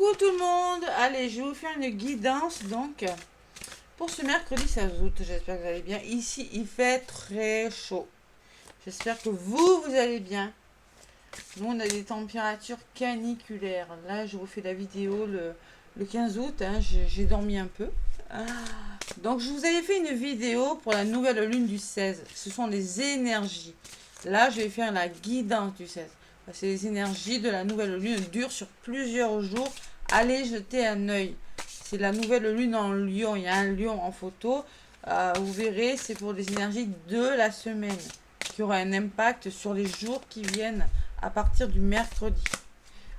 Coucou tout le monde. Allez, je vais vous faire une guidance donc pour ce mercredi 16 août. J'espère que vous allez bien. Ici, il fait très chaud. J'espère que vous allez bien. Nous, on a des températures caniculaires. Là, je vous fais la vidéo le 15 août. Hein, j'ai dormi un peu. Donc, je vous avais fait une vidéo pour la nouvelle lune du 16. Ce sont les énergies. Là, je vais faire la guidance du 16. C'est les énergies de la nouvelle lune durent sur plusieurs jours. Allez jeter un œil. C'est la nouvelle lune en lion. Il y a un lion en photo. Vous verrez, c'est pour les énergies de la semaine qui aura un impact sur les jours qui viennent à partir du mercredi.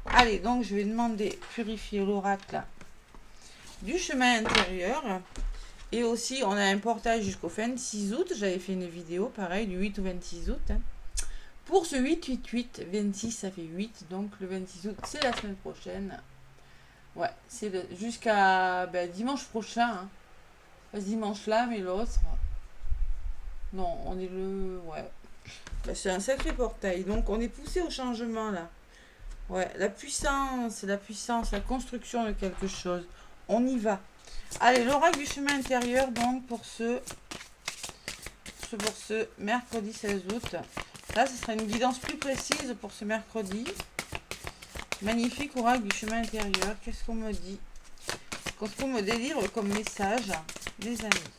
Allez, donc je vais demander purifier l'oracle du chemin intérieur. Et aussi, on a un portage jusqu'au 26 août. J'avais fait une vidéo, pareil, du 8 au 26 août. Pour ce 8-8-8, 26 ça fait 8, donc le 26 août c'est la semaine prochaine. Ouais, c'est jusqu'à dimanche prochain. Hein. Pas ce dimanche là, mais l'autre. Non, on est le... Ouais. C'est un sacré portail, donc on est poussé au changement là. Ouais, la puissance, la construction de quelque chose. On y va. Allez, l'oracle du chemin intérieur, donc pour ce mercredi 16 août. Là, ce sera une guidance plus précise pour ce mercredi. Magnifique oracle du chemin intérieur. Qu'est-ce qu'on me dit? Qu'est-ce qu'on me délivre comme message, les amis?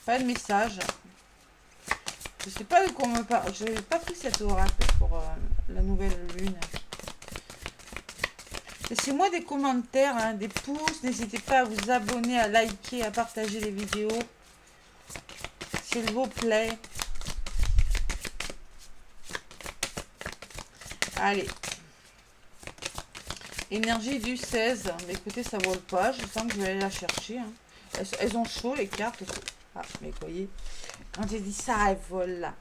Pas de message. Je sais pas de quoi on me parle. Je n'avais pas pris cet oracle pour la nouvelle lune. Laissez-moi des commentaires, hein, des pouces. N'hésitez pas à vous abonner, à liker, à partager les vidéos. S'il vous plaît. Allez. Énergie du 16. Mais écoutez, ça vole pas. Je sens que je vais aller la chercher. Hein. Elles ont chaud, les cartes. Ah, mais voyez. Quand j'ai dit ça, elles volent là.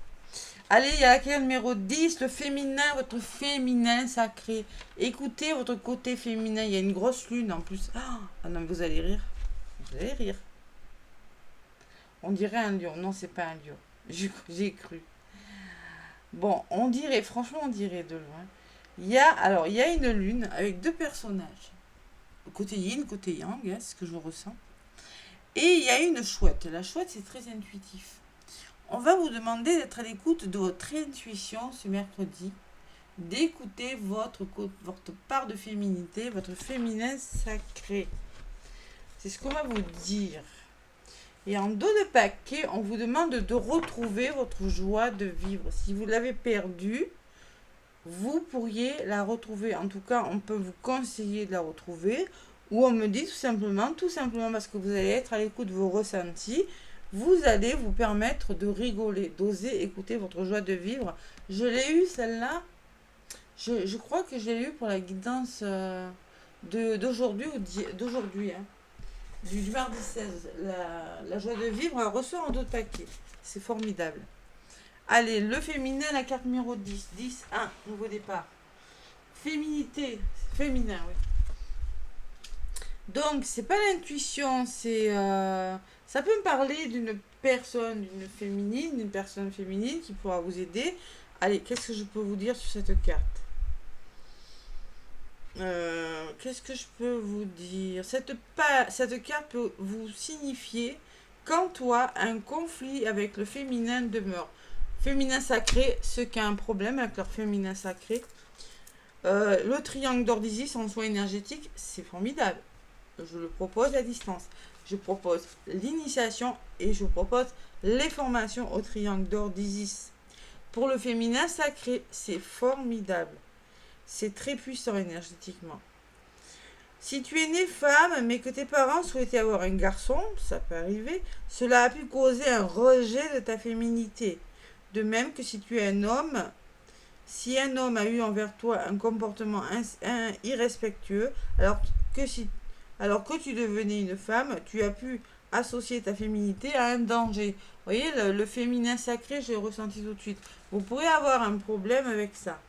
Allez, il y a la carte numéro 10. Le féminin, votre féminin sacré. Écoutez votre côté féminin. Il y a une grosse lune en plus. Ah non, vous allez rire. Vous allez rire. On dirait un lion. Non, c'est pas un lion. J'ai cru. Bon, on dirait, franchement, on dirait de loin. Il y a une lune avec deux personnages. Côté yin, côté yang, hein, c'est ce que je ressens. Et il y a une chouette. La chouette, c'est très intuitif. On va vous demander d'être à l'écoute de votre intuition ce mercredi. D'écouter votre part de féminité, votre féminin sacré. C'est ce qu'on va vous dire. Et en dos de paquet, on vous demande de retrouver votre joie de vivre. Si vous l'avez perdue, vous pourriez la retrouver. En tout cas, on peut vous conseiller de la retrouver. Ou on me dit tout simplement parce que vous allez être à l'écoute de vos ressentis, vous allez vous permettre de rigoler, d'oser écouter votre joie de vivre. Je l'ai eu celle-là. Je crois que je l'ai eu pour la guidance d'aujourd'hui. Hein. Du mardi 16, la joie de vivre, elle ressort en dos de paquet. C'est formidable. Allez, le féminin, la carte numéro 10. 10, 1, nouveau départ. Féminité, féminin, oui. Donc, c'est pas l'intuition, c'est... ça peut me parler d'une personne féminine qui pourra vous aider. Allez, qu'est-ce que je peux vous dire sur cette carte? Qu'est-ce que je peux vous dire? Cette carte peut vous signifier qu'en toi, un conflit avec le féminin demeure. Féminin sacré, ceux qui ont un problème avec leur féminin sacré. Le triangle d'or d'Isis en soin énergétique, c'est formidable. Je le propose à distance. Je propose l'initiation et je propose les formations au triangle d'or d'Isis. Pour le féminin sacré, c'est formidable. C'est très puissant énergétiquement. Si tu es née femme, mais que tes parents souhaitaient avoir un garçon, ça peut arriver, cela a pu causer un rejet de ta féminité. De même que si tu es un homme, si un homme a eu envers toi un comportement irrespectueux, alors que tu devenais une femme, tu as pu associer ta féminité à un danger. Vous voyez, le féminin sacré, j'ai ressenti tout de suite. Vous pourrez avoir un problème avec ça.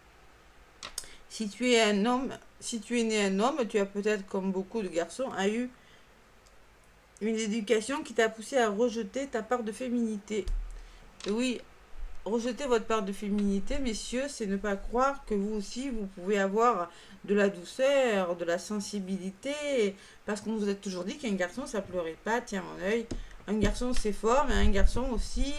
Si tu es né un homme, tu as peut-être, comme beaucoup de garçons, a eu une éducation qui t'a poussé à rejeter ta part de féminité. Et oui, rejeter votre part de féminité, messieurs, c'est ne pas croire que vous aussi, vous pouvez avoir de la douceur, de la sensibilité. Parce qu'on vous a toujours dit qu'un garçon, ça pleurait pas. Tiens, mon œil. Un garçon, c'est fort, mais un garçon aussi,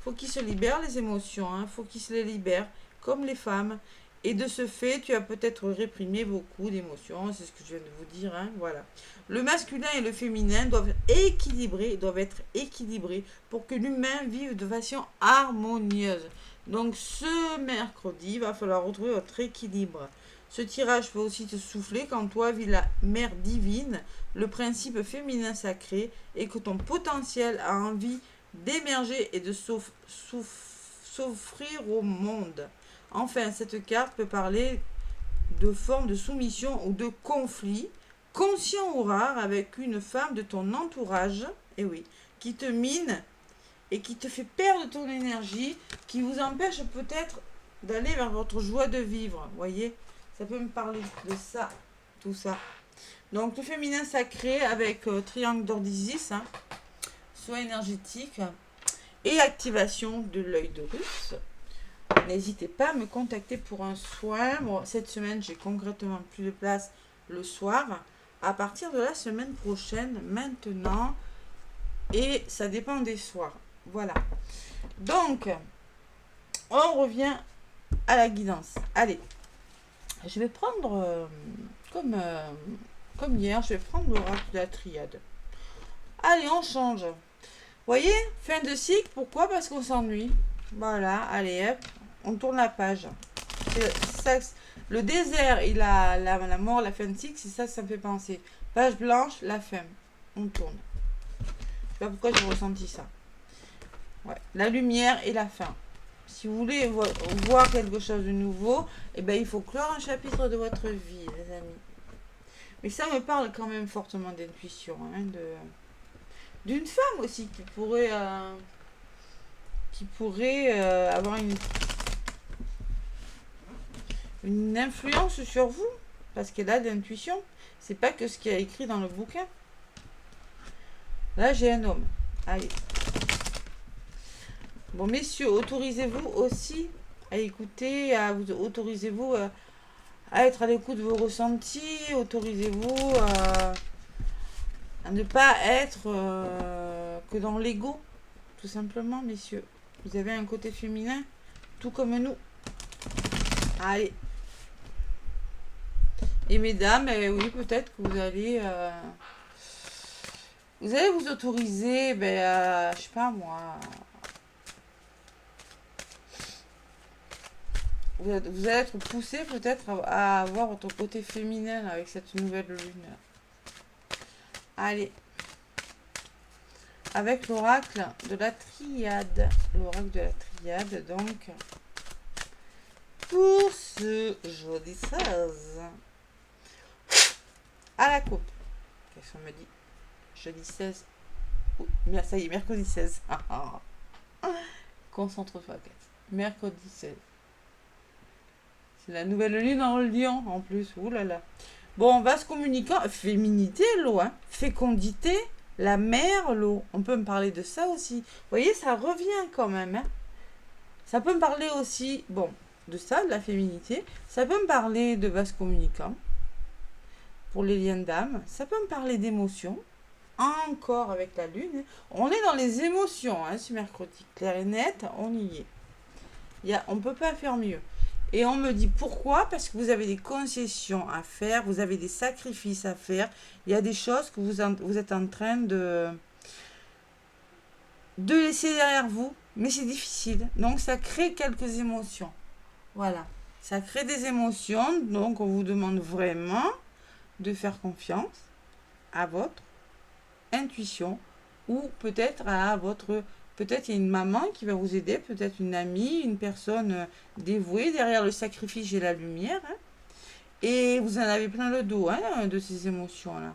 faut qu'il se libère les émotions. Hein, faut qu'il se les libère, comme les femmes. Et de ce fait, tu as peut-être réprimé beaucoup d'émotions. C'est ce que je viens de vous dire. Hein, voilà. Le masculin et le féminin doivent être équilibrés pour que l'humain vive de façon harmonieuse. Donc ce mercredi, il va falloir retrouver votre équilibre. Ce tirage peut aussi te souffler quand toi vis la mère divine, le principe féminin sacré, et que ton potentiel a envie d'émerger et de s'offrir au monde. Enfin, cette carte peut parler de forme de soumission ou de conflit, conscient ou rare, avec une femme de ton entourage, et oui, qui te mine et qui te fait perdre ton énergie, qui vous empêche peut-être d'aller vers votre joie de vivre. Voyez, ça peut me parler de ça, tout ça. Donc, le féminin sacré avec triangle d'or d'Isis, hein, soin énergétique et activation de l'œil de Russe. N'hésitez pas à me contacter pour un soin. Bon, cette semaine, j'ai concrètement plus de place le soir. À partir de la semaine prochaine, maintenant, et ça dépend des soirs. Voilà. Donc, on revient à la guidance. Allez, je vais prendre, comme hier, je vais prendre l'oracle de la triade. Allez, on change. Voyez, fin de cycle, pourquoi? Parce qu'on s'ennuie. Voilà, allez, hop, on tourne la page. Le désert et la mort, la fin de cycle, c'est ça que ça me fait penser. Page blanche, la fin. On tourne. Je sais pas pourquoi j'ai ressenti ça. Ouais. La lumière et la fin. Si vous voulez voir quelque chose de nouveau, eh ben, il faut clore un chapitre de votre vie, les amis. Mais ça me parle quand même fortement d'intuition, hein, d'une femme aussi qui pourrait avoir une influence sur vous, parce qu'elle a de l'intuition. C'est pas que ce qu'il y a écrit dans le bouquin. Là, j'ai un homme. Allez. Bon, messieurs, autorisez-vous aussi à écouter, autorisez-vous à être à l'écoute de vos ressentis, autorisez-vous à ne pas être que dans l'ego, tout simplement, messieurs. Vous avez un côté féminin, tout comme nous. Allez. Et mesdames, oui, peut-être que vous allez vous autoriser, je sais pas moi, vous allez être poussé peut-être à avoir votre côté féminin avec cette nouvelle lune. Allez. Avec l'oracle de la triade. L'oracle de la triade, donc, pour ce jeudi 16. À la coupe. Qu'est-ce qu'on me dit? Jeudi 16. Oh, ça y est, mercredi 16. Concentre-toi, Kat. Mercredi 16. C'est la nouvelle lune en lion, en plus. Ouh là là. Bon, vaste communicant. Féminité, l'eau, hein. Fécondité, la mer, l'eau. On peut me parler de ça aussi. Vous voyez, ça revient quand même, hein. Ça peut me parler aussi, bon, de ça, de la féminité. Ça peut me parler de vaste communicant. Pour les liens d'âme. Ça peut me parler d'émotions. Encore avec la lune. On est dans les émotions, hein, ce mercredi. Clair et net, on y est. On ne peut pas faire mieux. Et on me dit pourquoi? Parce que vous avez des concessions à faire, vous avez des sacrifices à faire. Il y a des choses que vous êtes en train de laisser derrière vous. Mais c'est difficile. Donc ça crée quelques émotions. Voilà. Ça crée des émotions. Donc on vous demande vraiment de faire confiance à votre intuition ou peut-être à votre... Peut-être il y a une maman qui va vous aider, peut-être une amie, une personne dévouée. Derrière le sacrifice, j'ai la lumière. Hein, et vous en avez plein le dos, hein, de ces émotions-là.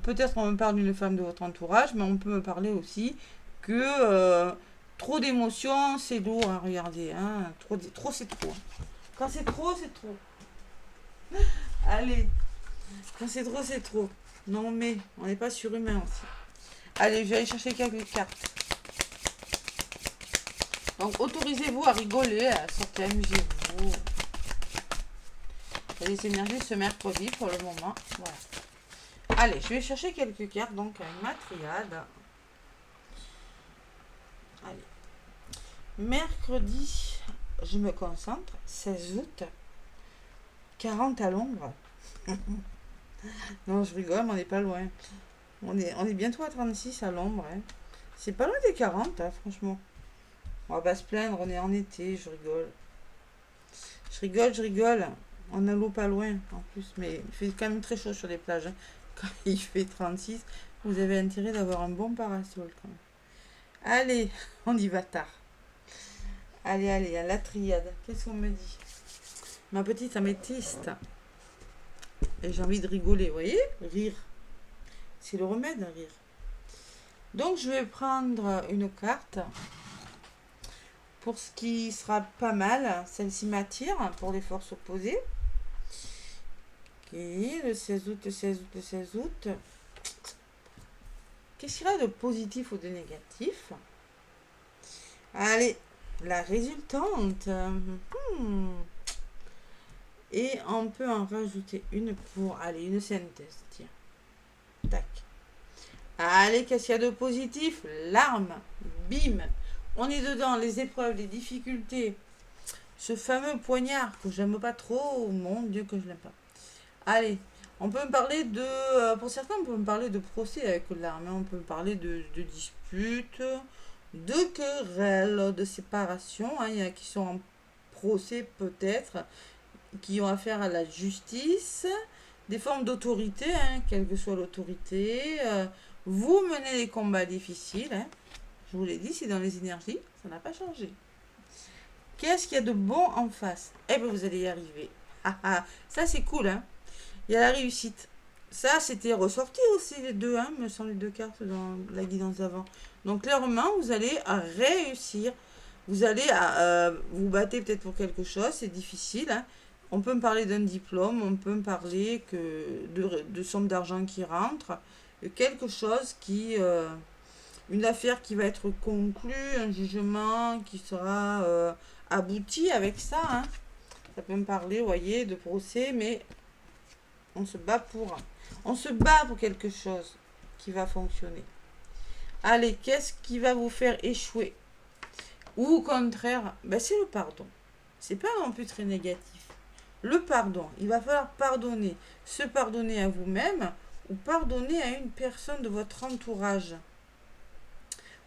Peut-être on me parle d'une femme de votre entourage, mais on peut me parler aussi que trop d'émotions, c'est lourd. Hein, regardez, hein, trop c'est trop. Quand c'est trop, c'est trop. Allez, quand c'est trop, c'est trop. Non mais, on n'est pas surhumain aussi. Allez, je vais aller chercher quelques cartes. Donc, autorisez-vous à rigoler, à sortir, amusez-vous. les énergies ce mercredi pour le moment. Voilà. Allez, je vais chercher quelques cartes donc avec ma triade. Allez. Mercredi, je me concentre. 16 août. 40 à l'ombre. Non, je rigole, mais on n'est pas loin. On est bientôt à 36 à l'ombre. Hein. C'est pas loin des 40, hein, franchement. On va pas se plaindre, on est en été, je rigole. Je rigole. On a l'eau pas loin, en plus. Mais il fait quand même très chaud sur les plages. Hein. Quand il fait 36, vous avez intérêt d'avoir un bon parasol, quand même. Allez, on y va tard. Allez, à la triade. Qu'est-ce qu'on me dit? Ma petite améthyste. Et j'ai envie de rigoler, vous voyez? Rire. C'est le remède, rire. Donc, je vais prendre une carte. Pour ce qui sera pas mal, celle-ci m'attire pour les forces opposées. Ok, le 16 août, le 16 août, le 16 août. Qu'est-ce qu'il y a de positif ou de négatif? Allez, la résultante. Et on peut en rajouter une pour, allez, une synthèse, tiens. Tac. Allez, qu'est-ce qu'il y a de positif? L'arme. Bim. On est dedans, les épreuves, les difficultés. Ce fameux poignard que j'aime pas trop. Mon Dieu, que je l'aime pas. Allez, on peut me parler de... pour certains, on peut me parler de procès avec l'arme. On peut me parler de disputes, de querelles, de séparation. Hein. Il y en a qui sont en procès peut-être, qui ont affaire à la justice. Des formes d'autorité, hein, quelle que soit l'autorité. Vous menez des combats difficiles. Hein. Je vous l'ai dit, c'est dans les énergies, ça n'a pas changé. Qu'est-ce qu'il y a de bon en face? Eh bien, vous allez y arriver. Ça, c'est cool, hein. Il y a la réussite. Ça, c'était ressorti aussi, les deux, hein, me semble, les deux cartes dans la guidance d'avant. Donc, clairement, vous allez réussir. Vous allez vous battre peut-être pour quelque chose, c'est difficile, hein. On peut me parler d'un diplôme, on peut me parler de somme d'argent qui rentre, quelque chose qui... une affaire qui va être conclue, un jugement qui sera abouti avec ça. Hein. Ça peut me parler, vous voyez, de procès, mais on se bat pour quelque chose qui va fonctionner. Allez, qu'est-ce qui va vous faire échouer? Ou au contraire, ben c'est le pardon. C'est pas non plus très négatif. Le pardon, il va falloir pardonner. Se pardonner à vous-même ou pardonner à une personne de votre entourage.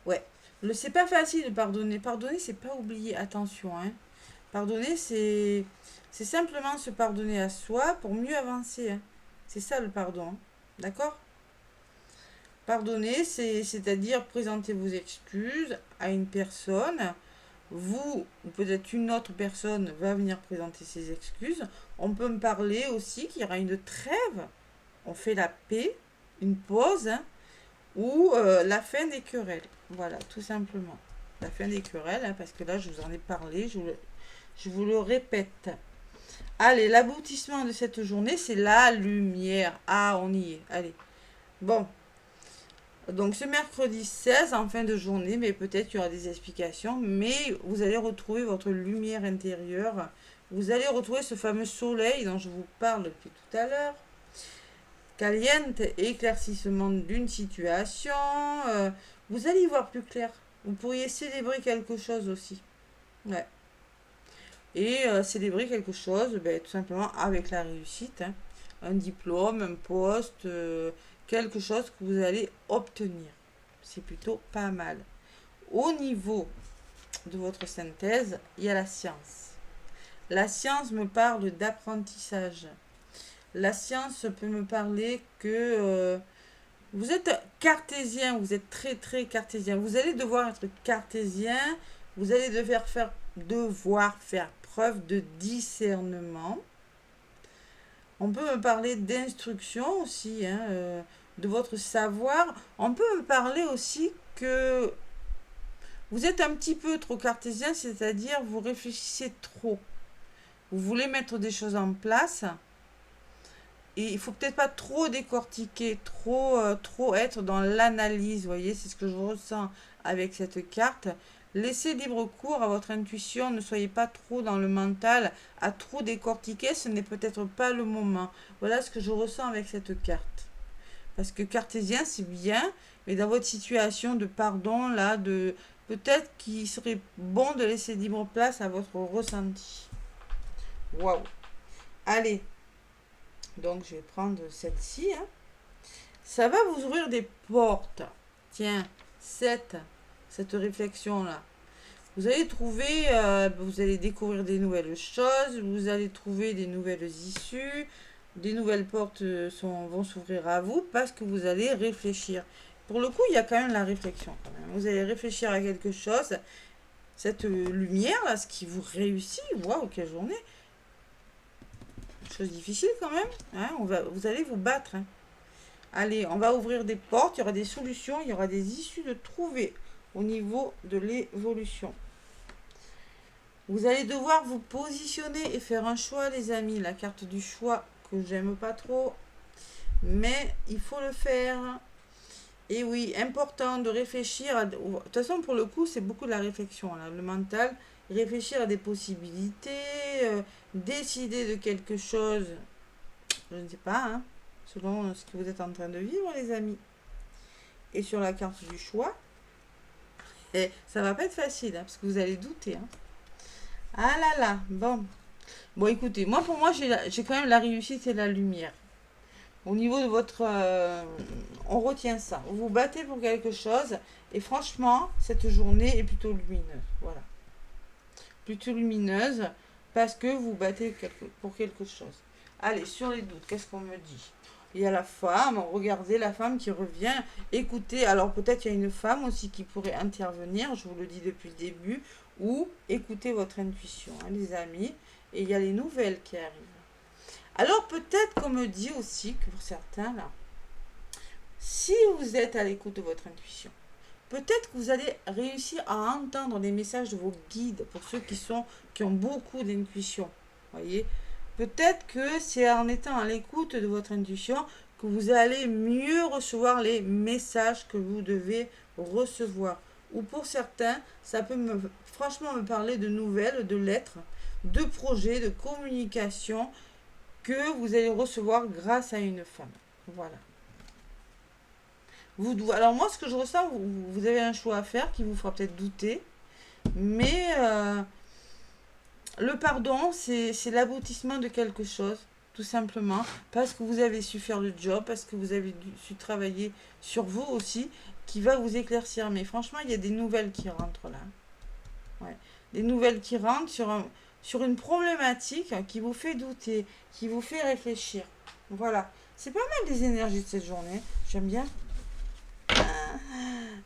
Ouais, c'est pas facile de pardonner. Pardonner, c'est pas oublier. Attention, hein. Pardonner, c'est simplement se pardonner à soi pour mieux avancer. Hein. C'est ça le pardon. Hein. D'accord? Pardonner, c'est-à-dire présenter vos excuses à une personne. Vous, ou peut-être une autre personne, va venir présenter ses excuses. On peut me parler aussi qu'il y aura une trêve. On fait la paix, une pause, hein, ou la fin des querelles. Voilà, tout simplement. La fin des querelles, hein, parce que là, je vous en ai parlé, je vous le répète. Allez, l'aboutissement de cette journée, c'est la lumière. Ah, on y est. Allez. Bon. Donc, ce mercredi 16, en fin de journée, mais peut-être qu'il y aura des explications, mais vous allez retrouver votre lumière intérieure. Vous allez retrouver ce fameux soleil dont je vous parle depuis tout à l'heure. Caliente, éclaircissement d'une situation. Vous allez y voir plus clair. Vous pourriez célébrer quelque chose aussi. Ouais. Et célébrer quelque chose, ben, tout simplement avec la réussite. Hein. Un diplôme, un poste, quelque chose que vous allez obtenir. C'est plutôt pas mal. Au niveau de votre synthèse, il y a la science. La science me parle d'apprentissage. La science peut me parler que vous êtes cartésien, vous êtes très très cartésien. Vous allez devoir être cartésien, vous allez devoir faire preuve de discernement. On peut me parler d'instruction aussi, hein, de votre savoir. On peut me parler aussi que vous êtes un petit peu trop cartésien, c'est-à-dire vous réfléchissez trop. Vous voulez mettre des choses en place. Et il faut peut-être pas trop décortiquer, trop être dans l'analyse, vous voyez, c'est ce que je ressens avec cette carte. Laissez libre cours à votre intuition, ne soyez pas trop dans le mental, à trop décortiquer, ce n'est peut-être pas le moment. Voilà ce que je ressens avec cette carte. Parce que cartésien, c'est bien, mais dans votre situation de pardon, là, de peut-être qu'il serait bon de laisser libre place à votre ressenti. Waouh. Allez. Donc, je vais prendre celle-ci. Hein. Ça va vous ouvrir des portes. Tiens, cette réflexion-là. Vous allez trouver, vous allez découvrir des nouvelles choses, vous allez trouver des nouvelles issues, des nouvelles portes vont s'ouvrir à vous parce que vous allez réfléchir. Pour le coup, il y a quand même la réflexion. Quand même. Vous allez réfléchir à quelque chose. Cette lumière, là, ce qui vous réussit, waouh, quelle journée. Chose difficile quand même. Hein, vous allez vous battre. Hein. Allez, on va ouvrir des portes, il y aura des solutions, il y aura des issues de trouver au niveau de l'évolution. Vous allez devoir vous positionner et faire un choix, les amis. La carte du choix que j'aime pas trop, mais il faut le faire. Et oui, important de réfléchir. De toute façon, pour le coup, c'est beaucoup de la réflexion, là, le mental. Réfléchir à des possibilités, décider de quelque chose, je ne sais pas, hein, selon ce que vous êtes en train de vivre, les amis. Et sur la carte du choix, et ça va pas être facile, hein, parce que vous allez douter. Hein. Ah là là, bon. Bon, écoutez, pour moi, j'ai quand même la réussite et la lumière. Au niveau de votre... on retient ça. Vous vous battez pour quelque chose. Et franchement, cette journée est plutôt lumineuse. Voilà. Plutôt lumineuse parce que vous battez pour quelque chose. Allez, sur les doutes, qu'est-ce qu'on me dit? Il y a la femme, regardez la femme qui revient. Écoutez, alors peut-être il y a une femme aussi qui pourrait intervenir, je vous le dis depuis le début, ou écoutez votre intuition, hein, les amis. Et il y a les nouvelles qui arrivent. Alors peut-être qu'on me dit aussi que pour certains, là, si vous êtes à l'écoute de votre intuition, peut-être que vous allez réussir à entendre les messages de vos guides, pour ceux qui ont beaucoup d'intuition. Voyez, peut-être que c'est en étant à l'écoute de votre intuition que vous allez mieux recevoir les messages que vous devez recevoir. Ou pour certains, ça peut franchement me parler de nouvelles, de lettres, de projets, de communication que vous allez recevoir grâce à une femme. Voilà. Alors moi, ce que je ressens, vous avez un choix à faire qui vous fera peut-être douter, mais le pardon, c'est l'aboutissement de quelque chose, tout simplement, parce que vous avez su faire le job, parce que vous avez su travailler sur vous aussi, qui va vous éclaircir. Mais franchement, il y a des nouvelles qui rentrent là. Ouais. Des nouvelles qui rentrent sur une problématique qui vous fait douter, qui vous fait réfléchir. Voilà. C'est pas mal des énergies de cette journée. J'aime bien.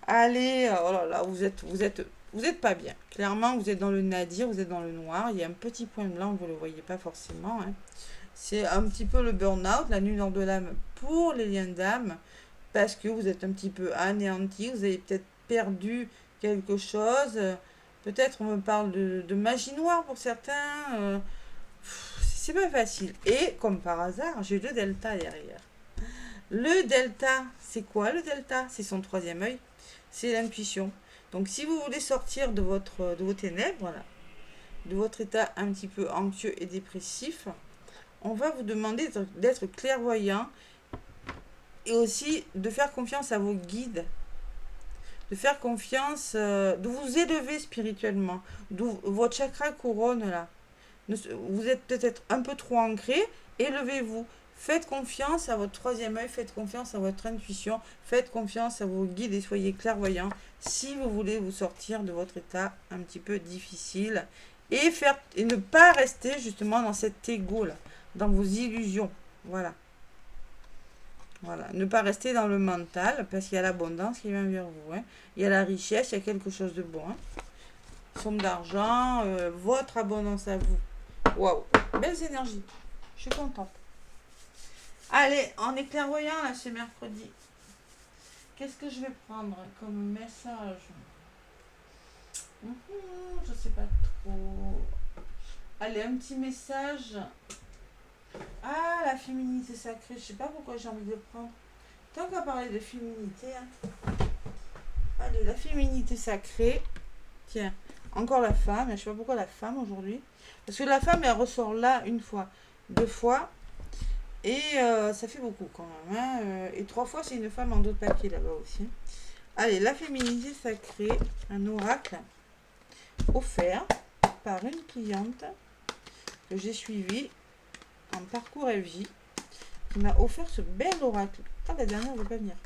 Allez, oh là là, vous êtes pas bien. Clairement, vous êtes dans le nadir, vous êtes dans le noir. Il y a un petit point blanc, vous ne le voyez pas forcément. Hein. C'est un petit peu le burn-out, la nuit nord de l'âme pour les liens d'âme, parce que vous êtes un petit peu anéanti, vous avez peut-être perdu quelque chose. Peut-être on me parle de magie noire pour certains. C'est pas facile. Et comme par hasard, j'ai le delta derrière. Le delta, c'est quoi le delta? C'est son troisième œil. C'est l'intuition. Donc si vous voulez sortir de vos ténèbres, voilà, de votre état un petit peu anxieux et dépressif, on va vous demander d'être clairvoyant et aussi de faire confiance à vos guides, de faire confiance, de vous élever spirituellement. Votre chakra couronne là. Vous êtes peut-être un peu trop ancré, élevez-vous. Faites confiance à votre troisième œil, faites confiance à votre intuition, faites confiance à vos guides et soyez clairvoyants si vous voulez vous sortir de votre état un petit peu difficile et ne pas rester justement dans cet ego là, dans vos illusions. Voilà. Voilà. Ne pas rester dans le mental parce qu'il y a l'abondance qui vient vers vous. Hein. Il y a la richesse, il y a quelque chose de bon. Hein. Somme d'argent, votre abondance à vous. Waouh, belles énergies. Je suis contente. Allez, on est clairvoyant là ce mercredi. Qu'est-ce que je vais prendre comme message? Je sais pas trop. Allez, un petit message. Ah, la féminité sacrée. Je sais pas pourquoi j'ai envie de le prendre. Tant qu'à parler de féminité. Hein. Allez, la féminité sacrée. Tiens, encore la femme. Je sais pas pourquoi la femme aujourd'hui. Parce que la femme, elle ressort là une fois, 2 fois. Et ça fait beaucoup quand même. Hein. Et 3 fois, c'est une femme en dos de papier là-bas aussi. Allez, la féminité sacrée. Un oracle offert par une cliente que j'ai suivie en parcours FJ. Qui m'a offert ce bel oracle. Ah, la dernière ne veut pas venir.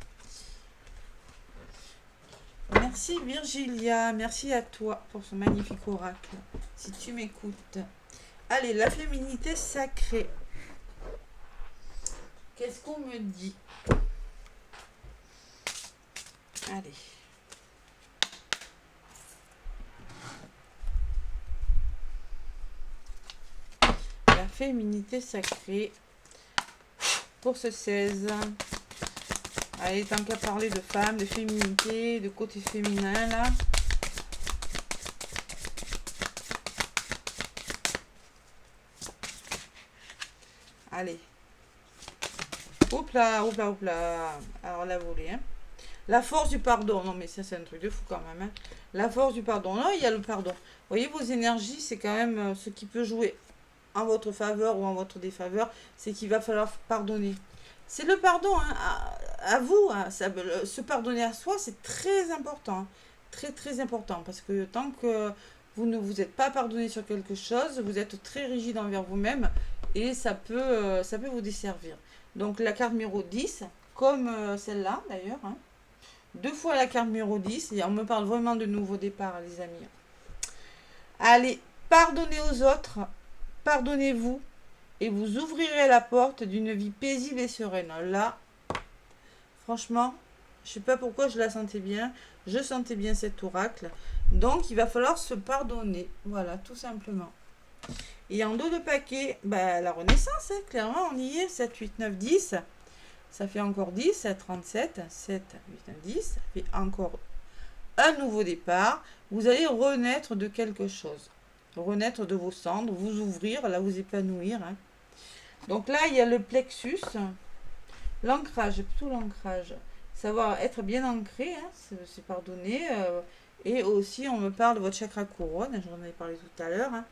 Merci Virgilia, merci à toi pour ce magnifique oracle, si tu m'écoutes. Allez, la féminité sacrée. Qu'est-ce qu'on me dit? Allez. La féminité sacrée pour ce 16. Allez, tant qu'à parler de femmes, de féminité, de côté féminin, là. Allez. Hop là, hop là, hop là. Alors, la volée, hein. La force du pardon. Non, mais ça, c'est un truc de fou quand même, hein. La force du pardon. Là, il y a le pardon. Vous voyez, vos énergies, c'est quand même ce qui peut jouer en votre faveur ou en votre défaveur. C'est qu'il va falloir pardonner. C'est le pardon, hein, à vous, hein, se pardonner à soi, c'est très important, hein, très très important, parce que tant que vous ne vous êtes pas pardonné sur quelque chose, vous êtes très rigide envers vous-même, et ça peut vous desservir. Donc la carte numéro 10, comme celle-là d'ailleurs, hein, 2 fois la carte numéro 10, et on me parle vraiment de nouveau départ, les amis. Allez, pardonnez aux autres, pardonnez-vous, et vous ouvrirez la porte d'une vie paisible et sereine. Là, franchement, je ne sais pas pourquoi je la sentais bien. Je sentais bien cet oracle. Donc, il va falloir se pardonner. Voilà, tout simplement. Et en dos de paquet, bah, la renaissance, hein, clairement, on y est. 7, 8, 9, 10. Ça fait encore 10, 7, 37. 7, 8, 9, 10. Ça fait encore un nouveau départ. Vous allez renaître de quelque chose. Renaître de vos cendres, vous ouvrir, là, vous épanouir, hein. Donc là, il y a le plexus, l'ancrage, plutôt l'ancrage. Savoir être bien ancré, hein, c'est pardonner. Et aussi, on me parle de votre chakra couronne, j'en avais parlé tout à l'heure. Hein.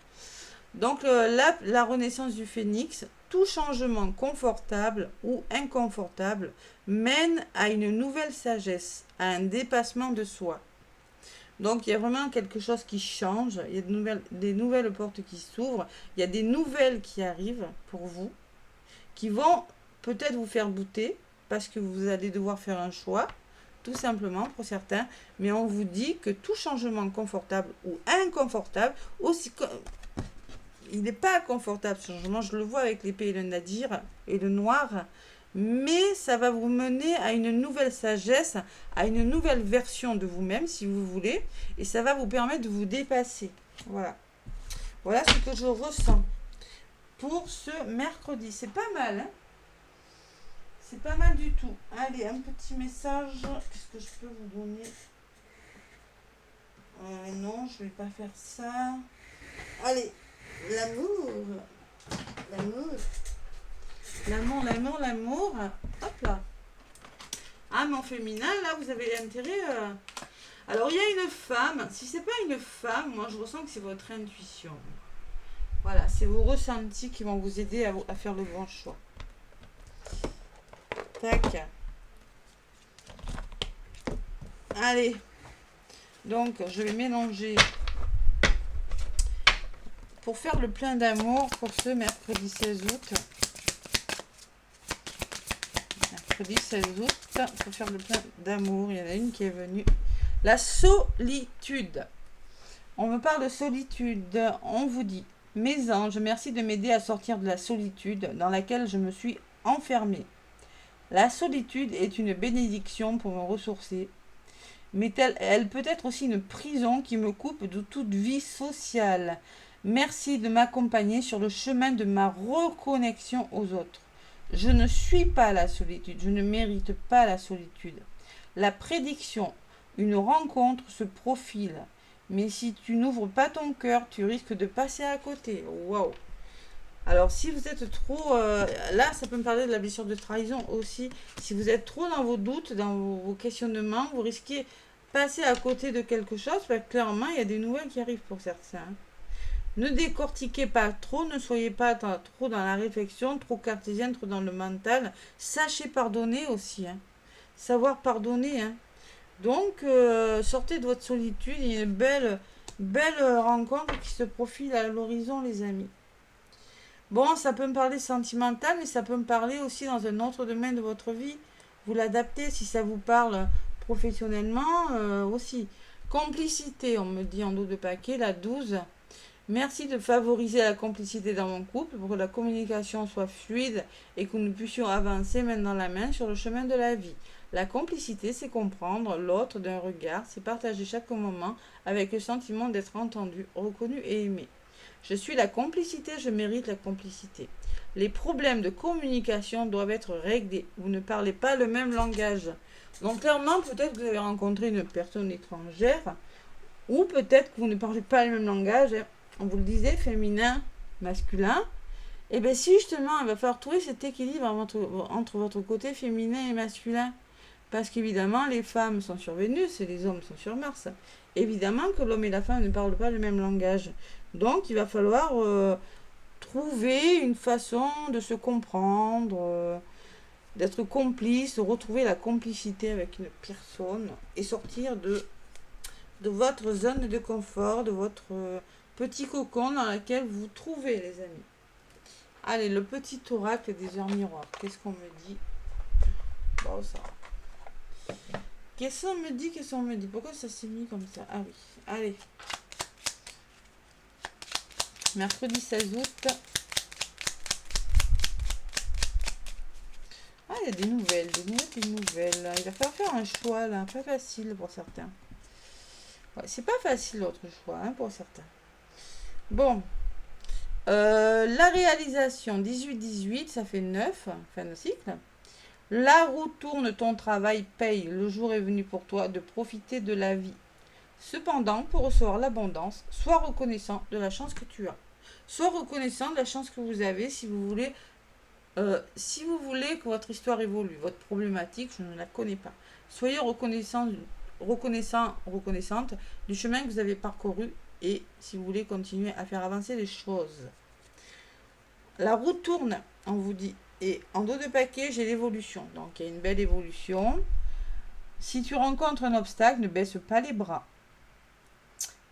Donc la renaissance du phénix, tout changement confortable ou inconfortable mène à une nouvelle sagesse, à un dépassement de soi. Donc, il y a vraiment quelque chose qui change. Il y a des nouvelles portes qui s'ouvrent. Il y a des nouvelles qui arrivent pour vous, qui vont peut-être vous faire douter, parce que vous allez devoir faire un choix, tout simplement pour certains. Mais on vous dit que tout changement confortable ou inconfortable, aussi, il n'est pas confortable ce changement. Je le vois avec l'épée et le nadir et le noir. Mais ça va vous mener à une nouvelle sagesse, à une nouvelle version de vous-même, si vous voulez. Et ça va vous permettre de vous dépasser. Voilà. Voilà ce que je ressens pour ce mercredi. C'est pas mal, hein? C'est pas mal du tout. Allez, un petit message. Qu'est-ce que je peux vous donner? Non, je vais pas faire ça. Allez, l'amour. L'amour. L'amour, l'amour, l'amour. Hop là. Ah, mais en féminin, là, vous avez intérêt. Alors, il y a une femme. Si c'est pas une femme, moi, je ressens que c'est votre intuition. Voilà, c'est vos ressentis qui vont vous aider à faire le bon choix. Tac. Allez. Donc, je vais mélanger pour faire le plein d'amour pour ce mercredi 16 août. Mercredi 16 août, pour faire le plein d'amour. Il y en a une qui est venue. La solitude. On me parle de solitude. On vous dit, mes anges, merci de m'aider à sortir de la solitude dans laquelle je me suis enfermée. La solitude est une bénédiction pour me ressourcer, mais elle peut être aussi une prison qui me coupe de toute vie sociale. Merci de m'accompagner sur le chemin de ma reconnexion aux autres. Je ne suis pas la solitude, je ne mérite pas la solitude. La prédiction, une rencontre se profile, mais si tu n'ouvres pas ton cœur, tu risques de passer à côté. Waouh! Alors, si vous êtes trop... là, ça peut me parler de la blessure de trahison aussi. Si vous êtes trop dans vos doutes, dans vos questionnements, vous risquez passer à côté de quelque chose, parce que clairement, il y a des nouvelles qui arrivent pour certains. Hein. Ne décortiquez pas trop, ne soyez pas trop dans la réflexion, trop cartésienne, trop dans le mental. Sachez pardonner aussi. Hein. Savoir pardonner. Hein. Donc, sortez de votre solitude. Il y a une belle rencontre qui se profile à l'horizon, les amis. Bon, ça peut me parler sentimental, mais ça peut me parler aussi dans un autre domaine de votre vie. Vous l'adaptez si ça vous parle professionnellement aussi. Complicité, on me dit en dos de paquet, la 12. Merci de favoriser la complicité dans mon couple pour que la communication soit fluide et que nous puissions avancer main dans la main sur le chemin de la vie. La complicité, c'est comprendre l'autre d'un regard, c'est partager chaque moment avec le sentiment d'être entendu, reconnu et aimé. Je suis la complicité, je mérite la complicité. Les problèmes de communication doivent être réglés. Vous ne parlez pas le même langage. Donc clairement, peut-être que vous avez rencontré une personne étrangère ou peut-être que vous ne parlez pas le même langage. On vous le disait, féminin, masculin. Et bien si justement, il va falloir trouver cet équilibre entre votre côté féminin et masculin. Parce qu'évidemment, les femmes sont sur Vénus et les hommes sont sur Mars. Évidemment que l'homme et la femme ne parlent pas le même langage. Donc, il va falloir trouver une façon de se comprendre, d'être complice, de retrouver la complicité avec une personne et sortir de votre zone de confort, de votre petit cocon dans lequel vous vous trouvez, les amis. Allez, le petit oracle des heures miroirs. Qu'est-ce qu'on me dit? Bon, ça. Qu'est-ce qu'on me dit? Pourquoi ça s'est mis comme ça? Ah oui, allez. Mercredi 16 août. Ah, il y a des nouvelles. Il va falloir faire un choix, là. Pas facile pour certains. Ouais, c'est pas facile, l'autre choix, hein, pour certains. Bon. La réalisation, 18-18, ça fait 9, fin de cycle. La roue tourne, ton travail paye. Le jour est venu pour toi de profiter de la vie. Cependant, pour recevoir l'abondance, sois reconnaissant de la chance que tu as. Sois reconnaissant de la chance que vous avez si vous voulez que votre histoire évolue. Votre problématique, je ne la connais pas. Soyez reconnaissante du chemin que vous avez parcouru et si vous voulez continuer à faire avancer les choses. La roue tourne, on vous dit. Et en dos de paquet, j'ai l'évolution. Donc, il y a une belle évolution. Si tu rencontres un obstacle, ne baisse pas les bras.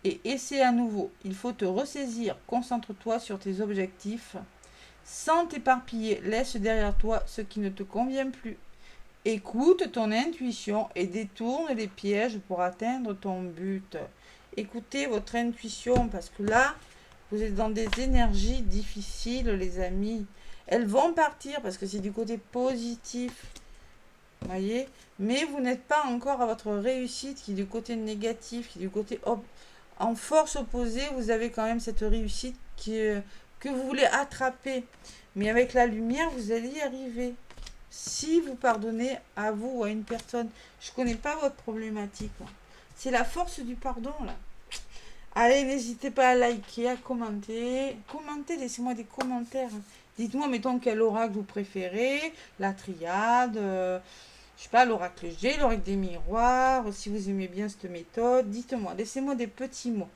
Et essaie à nouveau. Il faut te ressaisir. Concentre-toi sur tes objectifs. Sans t'éparpiller, laisse derrière toi ce qui ne te convient plus. Écoute ton intuition et détourne les pièges pour atteindre ton but. Écoutez votre intuition parce que là, vous êtes dans des énergies difficiles, les amis. Elles vont partir parce que c'est du côté positif. Vous voyez? Mais vous n'êtes pas encore à votre réussite qui est du côté négatif, qui est du côté en force opposée. Vous avez quand même cette réussite que vous voulez attraper. Mais avec la lumière, vous allez y arriver. Si vous pardonnez à vous ou à une personne. Je ne connais pas votre problématique. C'est la force du pardon, là. Allez, n'hésitez pas à liker, à commenter. Commentez, laissez-moi des commentaires. Dites-moi, mettons, quel oracle vous préférez. La triade, je sais pas, l'oracle G, l'oracle des miroirs. Si vous aimez bien cette méthode, dites-moi. Laissez-moi des petits mots.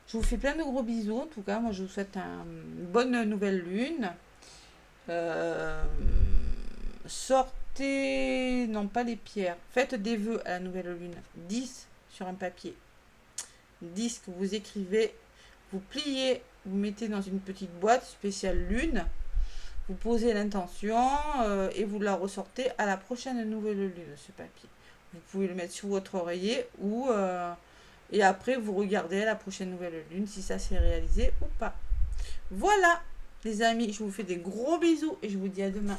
Je vous fais plein de gros bisous. En tout cas, moi, je vous souhaite une bonne nouvelle lune. Sortez, non pas les pierres. Faites des vœux à la nouvelle lune. 10 sur un papier. 10 que vous écrivez. Vous pliez, vous mettez dans une petite boîte spéciale lune. Vous posez l'intention et vous la ressortez à la prochaine nouvelle lune, ce papier. Vous pouvez le mettre sur votre oreiller et après vous regardez à la prochaine nouvelle lune si ça s'est réalisé ou pas. Voilà les amis, je vous fais des gros bisous et je vous dis à demain.